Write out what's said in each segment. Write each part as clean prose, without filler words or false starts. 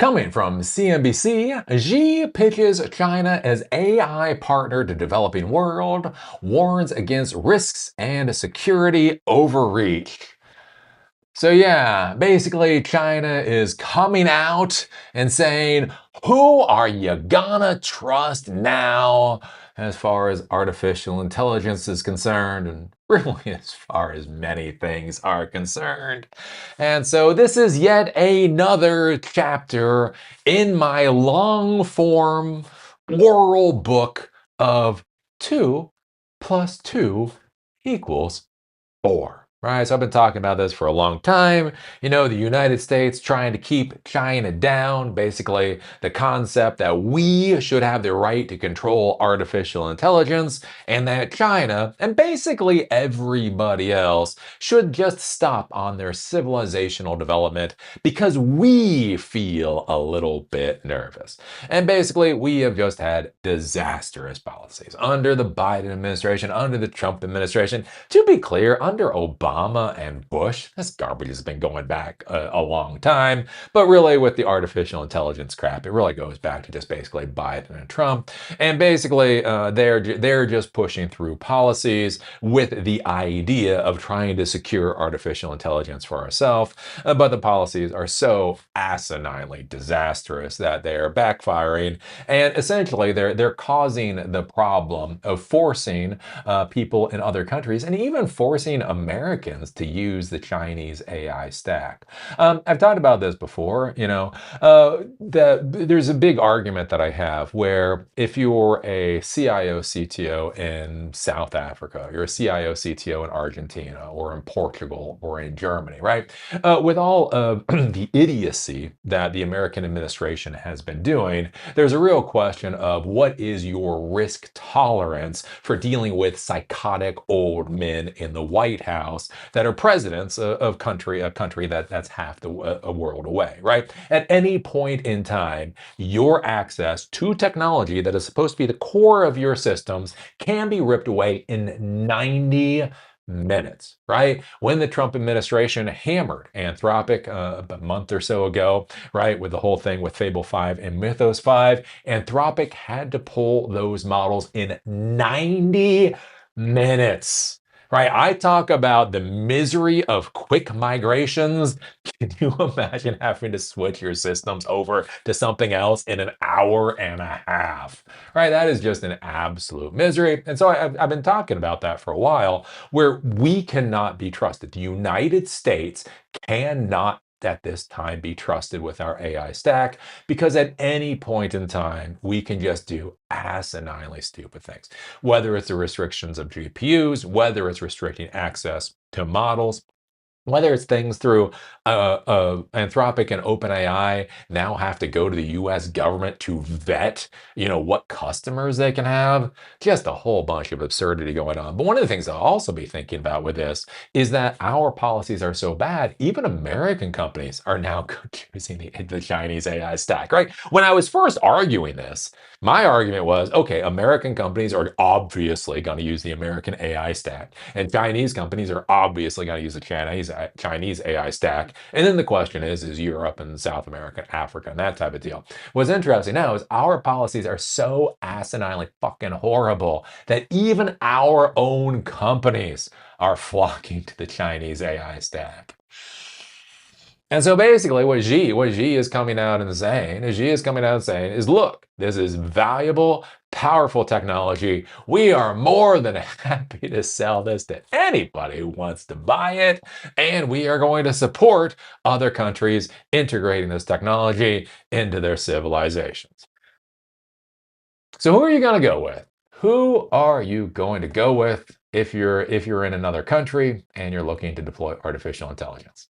Coming from CNBC, Xi pitches China as AI partner to developing world, warns against risks and security overreach. So yeah, basically China is coming out and saying, who are you gonna trust now as far as artificial intelligence is concerned, and really as far as many things are concerned. And so this is yet another chapter in my long form oral book of 2 plus 2 equals 4. Right, so I've been talking about this for a long time. The United States trying to keep China down, basically the concept that we should have the right to control artificial intelligence, and that China, and basically everybody else, should just stop on their civilizational development because we feel a little bit nervous. And basically, we have just had disastrous policies under the Biden administration, under the Trump administration. To be clear, under Obama and Bush, this garbage has been going back a long time. But really, with the artificial intelligence crap, it really goes back to just basically Biden and Trump. And basically, they're just pushing through policies with the idea of trying to secure artificial intelligence for ourselves. But the policies are so asininely disastrous that they are backfiring, and essentially they're causing the problem of forcing people in other countries and even forcing Americans to use the Chinese AI stack. I've talked about this before. There's a big argument that I have where if you're a CIO CTO in South Africa, you're a CIO CTO in Argentina or in Portugal or in Germany, right? With all of the idiocy that the American administration has been doing, there's a real question of what is your risk tolerance for dealing with psychotic old men in the White House that are presidents of a country that's half a world away, right? At any point in time, your access to technology that is supposed to be the core of your systems can be ripped away in 90 minutes, right? When the Trump administration hammered Anthropic a month or so ago, right, with the whole thing with Fable 5 and Mythos 5, Anthropic had to pull those models in 90 minutes. Right, I talk about the misery of quick migrations. Can you imagine having to switch your systems over to something else in an hour and a half? Right, that is just an absolute misery. And so I've been talking about that for a while, where we cannot be trusted. The United States cannot at this time be trusted with our AI stack, because at any point in time, we can just do asininely stupid things. Whether it's the restrictions of GPUs, whether it's restricting access to models, whether it's things through Anthropic and OpenAI now have to go to the US government to vet, what customers they can have. Just a whole bunch of absurdity going on. But one of the things I'll also be thinking about with this is that our policies are so bad, even American companies are now using the Chinese AI stack, right? When I was first arguing this, my argument was, okay, American companies are obviously going to use the American AI stack, and Chinese companies are obviously going to use the Chinese AI stack. And then the question is Europe and South America, Africa, and that type of deal. What's interesting now is our policies are so asininely fucking horrible that even our own companies are flocking to the Chinese AI stack. And so basically what Xi is coming out and saying is, look, this is valuable, powerful technology. We are more than happy to sell this to anybody who wants to buy it. And we are going to support other countries integrating this technology into their civilizations. So who are you going to go with? Who are you going to go with if you're in another country and you're looking to deploy artificial intelligence?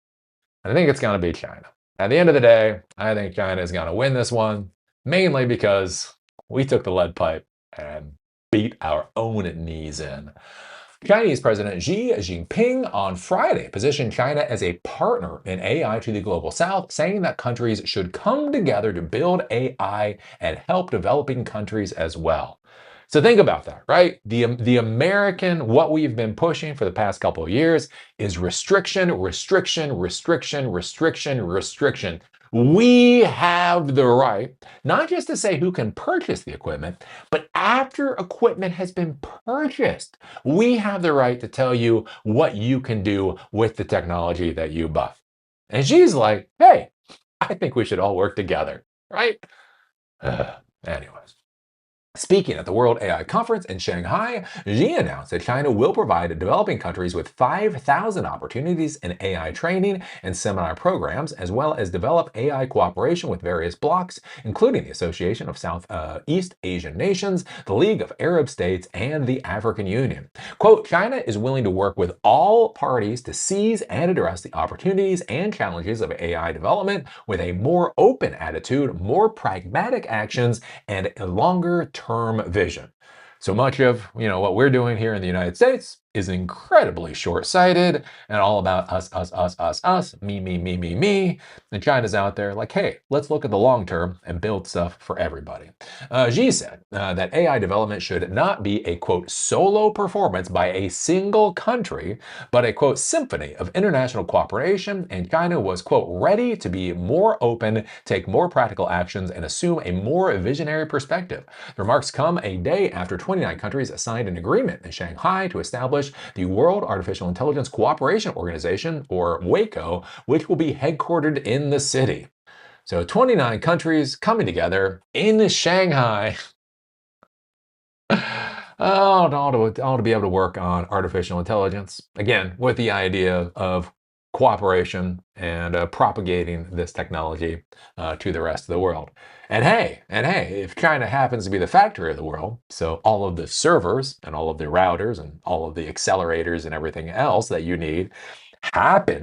I think it's going to be China. At the end of the day, I think China is going to win this one, mainly because we took the lead pipe and beat our own knees in. Chinese President Xi Jinping on Friday positioned China as a partner in AI to the global south, saying that countries should come together to build AI and help developing countries as well. So think about that, right? The American, what we've been pushing for the past couple of years is restriction, restriction, restriction, restriction, restriction. We have the right not just to say who can purchase the equipment, but after equipment has been purchased, we have the right to tell you what you can do with the technology that you buy. And she's like, hey, I think we should all work together, right? Anyways. Speaking at the World AI Conference in Shanghai, Xi announced that China will provide developing countries with 5,000 opportunities in AI training and seminar programs, as well as develop AI cooperation with various blocs, including the Association of Southeast Asian Nations, the League of Arab States, and the African Union. Quote, China is willing to work with all parties to seize and address the opportunities and challenges of AI development with a more open attitude, more pragmatic actions, and a longer term vision. So much of, what we're doing here in the United States is incredibly short-sighted and all about us, me. And China's out there like, hey, let's look at the long term and build stuff for everybody. Xi said that AI development should not be a, quote, solo performance by a single country, but a, quote, symphony of international cooperation, and China was, quote, ready to be more open, take more practical actions, and assume a more visionary perspective. The remarks come a day after 29 countries signed an agreement in Shanghai to establish the World Artificial Intelligence Cooperation Organization, or WACO, which will be headquartered in the city. So 29 countries coming together in Shanghai. To be able to work on artificial intelligence, again, with the idea of cooperation and propagating this technology to the rest of the world. And hey, if China happens to be the factory of the world, so all of the servers and all of the routers and all of the accelerators and everything else that you need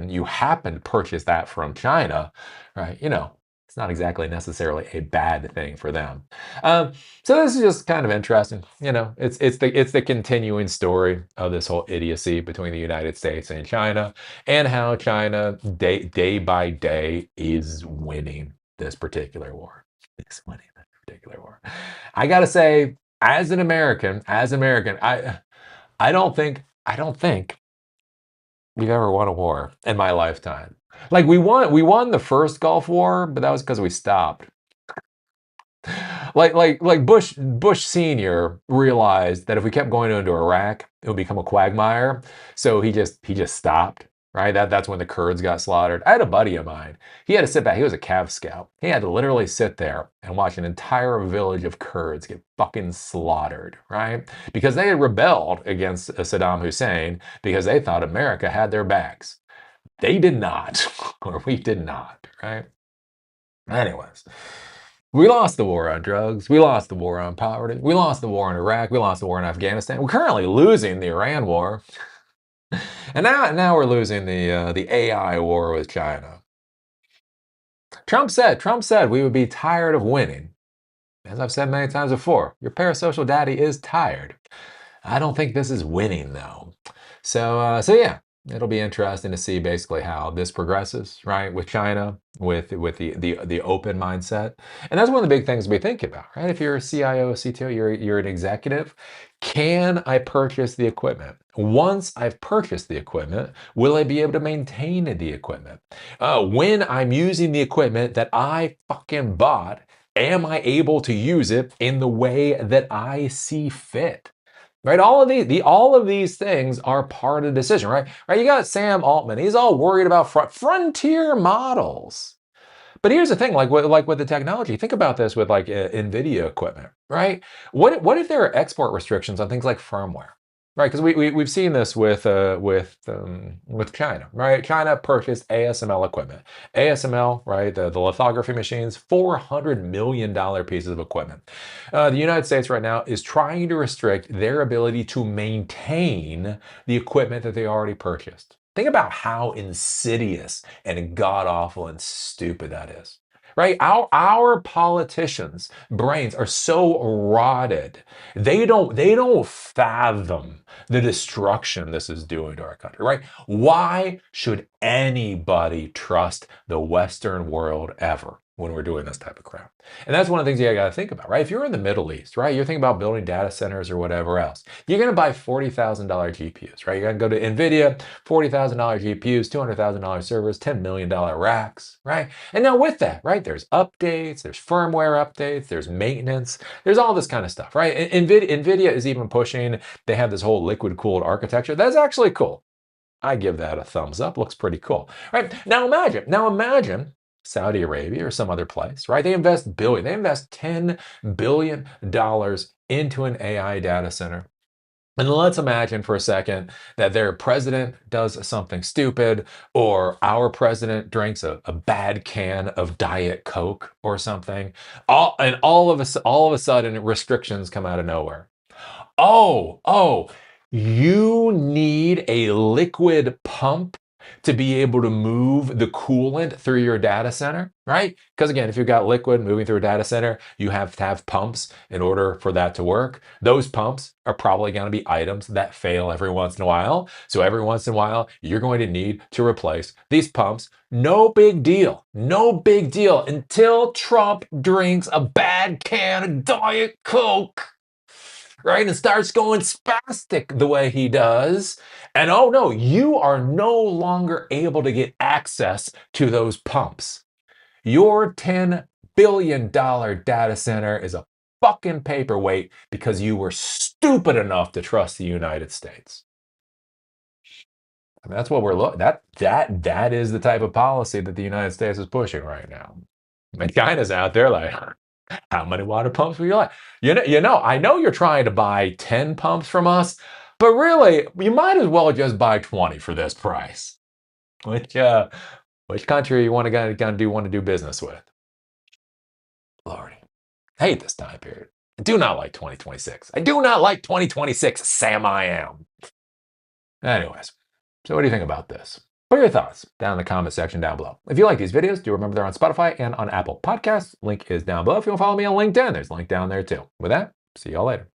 you happen to purchase that from China, right? It's not exactly necessarily a bad thing for them. So this is just kind of interesting. It's the continuing story of this whole idiocy between the United States and China, and how China day by day is winning this particular war. It's winning this particular war. I gotta say, as an American, I don't think we've ever won a war in my lifetime. Like we won the first Gulf War, but that was because we stopped. Like Bush Senior realized that if we kept going into Iraq, it would become a quagmire. So he just stopped. Right? That's when the Kurds got slaughtered. I had a buddy of mine. He had to sit back. He was a Cav scout. He had to literally sit there and watch an entire village of Kurds get fucking slaughtered, right? Because they had rebelled against Saddam Hussein because they thought America had their backs. They did not, or we did not, right? Anyways, we lost the war on drugs. We lost the war on poverty. We lost the war in Iraq. We lost the war in Afghanistan. We're currently losing the Iran war. And now we're losing the AI war with China. Trump said we would be tired of winning. As I've said many times before, your parasocial daddy is tired. I don't think this is winning though. So yeah, it'll be interesting to see basically how this progresses, right, with China, with the open mindset, and that's one of the big things we think about, right? If you're a CIO, CTO, you're an executive. Can I purchase the equipment? Once I've purchased the equipment, will I be able to maintain the equipment? When I'm using the equipment that I fucking bought, am I able to use it in the way that I see fit? Right, all of these things are part of the decision, right? Right, you got Sam Altman. He's all worried about frontier models. But here's the thing, like with the technology, think about this with like NVIDIA equipment, right? What if there are export restrictions on things like firmware, right? Because we've seen this with China, right? China purchased ASML equipment. ASML, right? The lithography machines, $400 million pieces of equipment. The United States right now is trying to restrict their ability to maintain the equipment that they already purchased. Think about how insidious and god awful and stupid that is. Right? Our politicians' brains are so rotted. They don't fathom the destruction this is doing to our country, right? Why should anybody trust the Western world ever? when we're doing this type of crap. And that's one of the things you got to think about, right? If you're in the Middle East, right, you're thinking about building data centers or whatever else, you're going to buy $40,000 GPUs, right? You're going to go to NVIDIA, $40,000 GPUs, $200,000 servers, $10 million racks, right? And now with that, right, there's updates, there's firmware updates, there's maintenance, there's all this kind of stuff, right? NVIDIA is even pushing, they have this whole liquid cooled architecture. That's actually cool. I give that a thumbs up. Looks pretty cool, right? Now imagine Saudi Arabia or some other place, right? They invest $10 billion into an AI data center. And let's imagine for a second that their president does something stupid, or our president drinks a bad can of Diet Coke or something. All of a sudden, restrictions come out of nowhere. Oh, you need a liquid pump to be able to move the coolant through your data center, right? Because again, if you've got liquid moving through a data center, you have to have pumps in order for that to work. Those pumps are probably going to be items that fail every once in a while. So every once in a while, you're going to need to replace these pumps. No big deal. No big deal until Trump drinks a bad can of Diet Coke, right? And starts going spastic the way he does. And oh no, you are no longer able to get access to those pumps. Your $10 billion data center is a fucking paperweight because you were stupid enough to trust the United States. I mean, that's what we're looking at. That is the type of policy that the United States is pushing right now. And China's out there like, how many water pumps will you like? I know you're trying to buy 10 pumps from us, but really, you might as well just buy 20 for this price. Which country you want to do business with? Lordy, I hate this time period. I do not like 2026. I do not like 2026, Sam I am. Anyways, so what do you think about this? Put your thoughts down in the comment section down below. If you like these videos, do remember they're on Spotify and on Apple Podcasts. Link is down below. If you want to follow me on LinkedIn, there's a link down there too. With that, see y'all later.